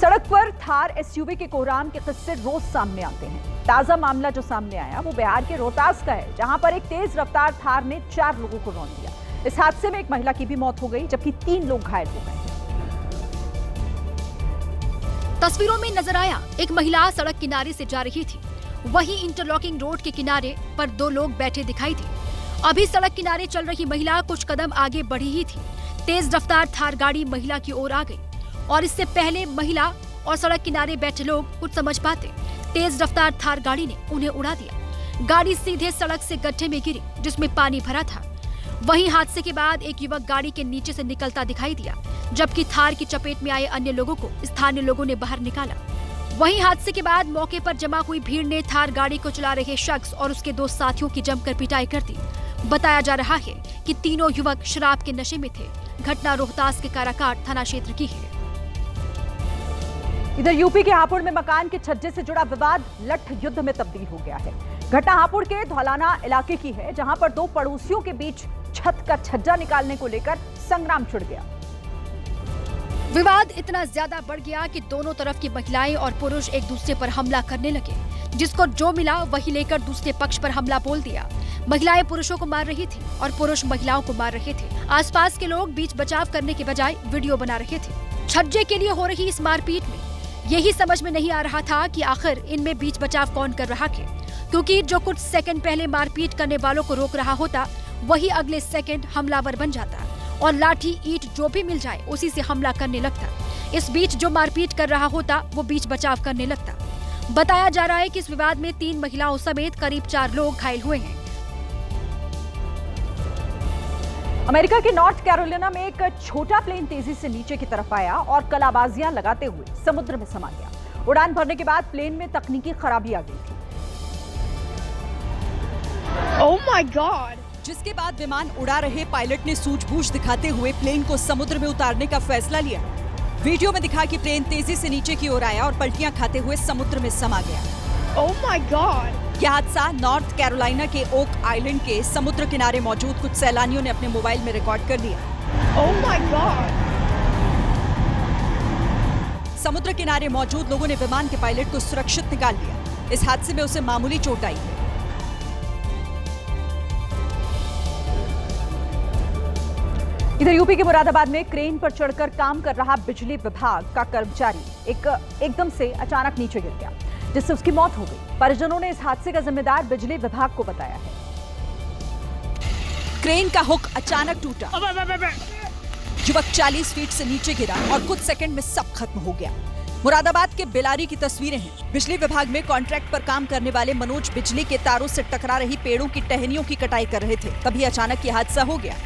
सड़क पर थार एसयूवी के कोहराम के किस्से रोज सामने आते हैं। ताजा मामला जो सामने आया वो बिहार के रोहतास का है, जहां पर एक तेज रफ्तार थार ने 4 लोगों को रौंद दिया। इस हादसे में एक महिला की भी मौत हो गई, जबकि 3 लोग घायल हो गए। तस्वीरों में नजर आया एक महिला सड़क किनारे से जा रही थी। वहीं इंटरलॉकिंग रोड के किनारे पर 2 लोग बैठे दिखाई दिए। अभी सड़क किनारे चल रही महिला कुछ कदम आगे बढ़ी ही थी, तेज रफ्तार थार गाड़ी महिला की ओर आ गई और इससे पहले महिला और सड़क किनारे बैठे लोग कुछ समझ पाते, तेज रफ्तार थार गाड़ी ने उन्हें उड़ा दिया। गाड़ी सीधे सड़क से गड्ढे में गिरी, जिसमें पानी भरा था। वहीं हादसे के बाद एक युवक गाड़ी के नीचे से निकलता दिखाई दिया, जबकि थार की चपेट में आए अन्य लोगों को स्थानीय लोगों ने बाहर निकाला। वहीं हादसे के बाद मौके पर जमा हुई भीड़ ने थार गाड़ी को चला रहे शख्स और उसके 2 साथियों की जमकर पिटाई कर दी। बताया जा रहा है कि तीनों युवक शराब के नशे में थे। घटना रोहतास के काराकाट थाना क्षेत्र की है। इधर यूपी के हापुड़ में मकान के छज्जे से जुड़ा विवाद लठ युद्ध में तब्दील हो गया है। घटना हापुड़ के धौलाना इलाके की है, जहां पर 2 पड़ोसियों के बीच छत का छज्जा निकालने को लेकर संग्राम छिड़ गया। विवाद इतना ज्यादा बढ़ गया कि दोनों तरफ की महिलाएं और पुरुष एक दूसरे पर हमला करने लगे। जिसको जो मिला वही लेकर दूसरे पक्ष पर हमला बोल दिया। महिलाएं पुरुषों को मार रही थी और पुरुष महिलाओं को मार रहे थे। आसपास के लोग बीच बचाव करने के बजाय वीडियो बना रहे थे। छज्जे के लिए हो रही इस मारपीट में यही समझ में नहीं आ रहा था कि आखिर इनमें बीच बचाव कौन कर रहा है, क्योंकि जो कुछ सेकंड पहले मारपीट करने वालों को रोक रहा होता वही अगले सेकंड हमलावर बन जाता और लाठी ईंट जो भी मिल जाए उसी से हमला करने लगता। इस बीच जो मारपीट कर रहा होता वो बीच बचाव करने लगता। बताया जा रहा है कि इस विवाद में 3 महिलाओं समेत करीब 4 लोग घायल हुए हैं। अमेरिका के नॉर्थ कैरोलिना में एक छोटा प्लेन तेजी से नीचे की तरफ आया और कलाबाजियां लगाते हुए समुद्र में समा गया। उड़ान भरने के बाद प्लेन में तकनीकी खराबी आ गई थी। Oh my God! जिसके बाद विमान उड़ा रहे पायलट ने सूझबूझ दिखाते हुए प्लेन को समुद्र में उतारने का फैसला लिया। वीडियो में दिखा कि प्लेन तेजी से नीचे की ओर आया और पलटियां खाते हुए समुद्र में समा गया। Oh my God! यह हादसा नॉर्थ कैरोलिना के ओक आइलैंड के समुद्र किनारे मौजूद कुछ सैलानियों ने अपने मोबाइल में रिकॉर्ड कर लिया। Oh my God! समुद्र किनारे मौजूद लोगों ने विमान के पायलट को सुरक्षित निकाल लिया। इस हादसे में उसे मामूली चोट आई है। इधर यूपी के मुरादाबाद में क्रेन पर चढ़कर काम कर रहा बिजली विभाग का कर्मचारी एकदम से अचानक नीचे गिर गया, जिससे उसकी मौत हो गई। परिजनों ने इस हादसे का जिम्मेदार बिजली विभाग को बताया है। क्रेन का हुक अचानक टूटा, युवक 40 फीट से नीचे गिरा और कुछ सेकंड में सब खत्म हो गया। मुरादाबाद के बेलारी की तस्वीरें हैं। बिजली विभाग में कॉन्ट्रैक्ट पर काम करने वाले मनोज बिजली के तारों से टकरा रही पेड़ों की टहनियों की कटाई कर रहे थे, तभी अचानक ये हादसा हो गया।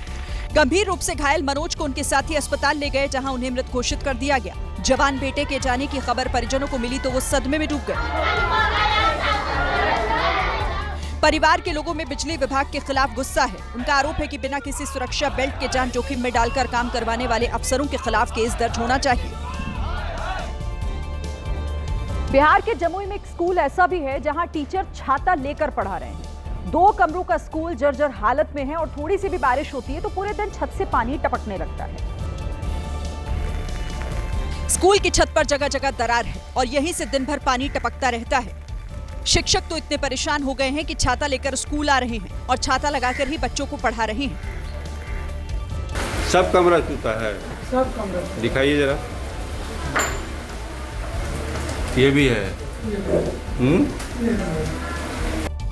गंभीर रूप से घायल मनोज को उनके साथी अस्पताल ले गए, जहां उन्हें मृत घोषित कर दिया गया। जवान बेटे के जाने की खबर परिजनों को मिली तो वो सदमे में डूब गए। परिवार के लोगों में बिजली विभाग के खिलाफ गुस्सा है। उनका आरोप है कि बिना किसी सुरक्षा बेल्ट के जान जोखिम में डालकर काम करवाने वाले अफसरों के खिलाफ केस दर्ज होना चाहिए। बिहार के जमुई में एक स्कूल ऐसा भी है जहां टीचर छाता लेकर पढ़ा रहे हैं। 2 कमरों का स्कूल जर्जर हालत में है और थोड़ी सी भी बारिश होती है तो पूरे दिन छत से पानी टपकने लगता है। स्कूल की छत पर जगह जगह दरार है और यहीं से दिन भर पानी टपकता रहता है। शिक्षक तो इतने परेशान हो गए हैं कि छाता लेकर स्कूल आ रहे हैं और छाता लगाकर ही बच्चों को पढ़ा रहे हैं। सब कमरा टूटा है, सब कमरा दिखाइए जरा। ये भी है।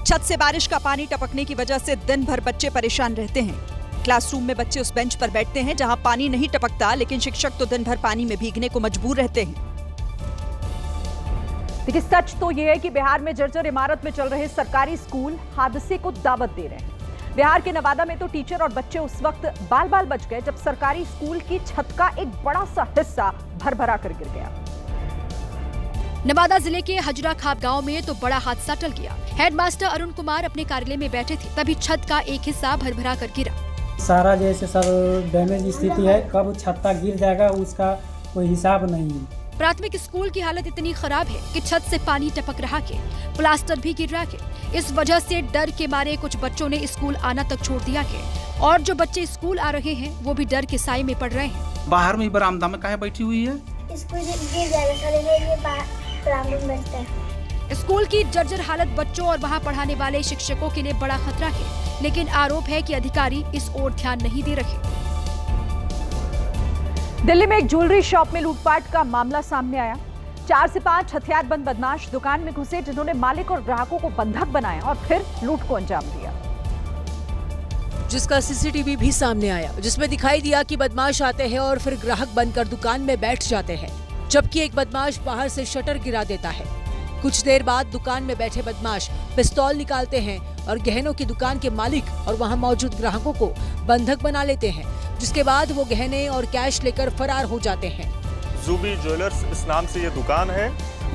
छत से बारिश का पानी टपकने की वजह से दिन भर बच्चे परेशान रहते हैं। क्लासरूम में बच्चे उस बेंच पर बैठते हैं जहां पानी नहीं टपकता, लेकिन शिक्षक तो दिन भर पानी में भीगने को मजबूर रहते हैं। देखिए, सच तो यह है कि बिहार में जर्जर इमारत में चल रहे सरकारी स्कूल हादसे को दावत दे रहे हैं। बिहार के नवादा में तो टीचर और बच्चे उस वक्त बाल बाल बच गए जब सरकारी स्कूल की छत का एक बड़ा सा हिस्सा भरभरा कर गिर गया। नवादा जिले के हजरा खाप गांव में तो बड़ा हादसा टल गया। हेडमास्टर अरुण कुमार अपने कार्यालय में बैठे थे, तभी छत का एक हिस्सा भरभरा कर गिरा। सारा जैसे सब डैमेज स्थिति है, कब छत्ता गिर जाएगा उसका कोई हिसाब नहीं है। प्राथमिक स्कूल की हालत इतनी खराब है कि छत से पानी टपक रहा है, प्लास्टर भी गिर रहा है। इस वजह से डर के मारे कुछ बच्चों ने स्कूल आना तक छोड़ दिया है और जो बच्चे स्कूल आ रहे हैं वो भी डर के साए में पड़ रहे हैं। बाहर में बरामदा में काहे बैठी हुई है? स्कूल गिर जाएगा सर, ये प्रॉब्लम बचता है। स्कूल की जर्जर हालत बच्चों और वहां पढ़ाने वाले शिक्षकों के लिए बड़ा खतरा है, लेकिन आरोप है कि अधिकारी इस ओर ध्यान नहीं दे रहे। दिल्ली में एक ज्वेलरी शॉप में लूटपाट का मामला सामने आया। 4 से 5 हथियारबंद बदमाश दुकान में घुसे, जिन्होंने मालिक और ग्राहकों को बंधक बनाया और फिर लूट को अंजाम दिया, जिसका सीसीटीवी भी सामने आया, जिसमें दिखाई दिया कि बदमाश आते हैं और फिर ग्राहक बनकर दुकान में बैठ जाते हैं, जबकि एक बदमाश बाहर से शटर गिरा देता है। कुछ देर बाद दुकान में बैठे बदमाश पिस्तौल निकालते हैं और गहनों की दुकान के मालिक और वहां मौजूद ग्राहकों को बंधक बना लेते हैं, जिसके बाद वो गहने और कैश लेकर फरार हो जाते हैं। जूबी ज्वेलर्स इस नाम से ये दुकान है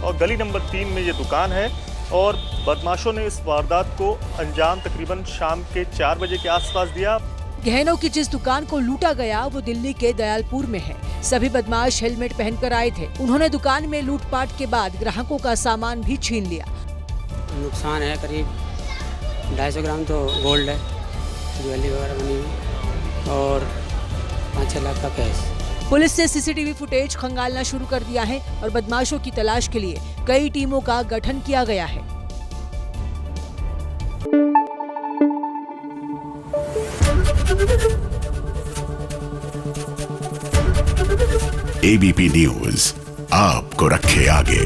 और गली नंबर 3 में ये दुकान है और बदमाशों ने इस वारदात को अंजाम तकरीबन शाम के 4 बजे के आसपास दिया। गहनों की जिस दुकान को लूटा गया वो दिल्ली के दयालपुर में है। सभी बदमाश हेलमेट पहनकर आए थे। उन्होंने दुकान में लूटपाट के बाद ग्राहकों का सामान भी छीन लिया। नुकसान है करीब 250 ग्राम तो गोल्ड है, ज्वेलरी वगैरह बनी हुई और 5-6 लाख का कैश। पुलिस ने सीसीटीवी फुटेज खंगालना शुरू कर दिया है और बदमाशों की तलाश के लिए कई टीमों का गठन किया गया है। ABP न्यूज़ आपको रखे आगे।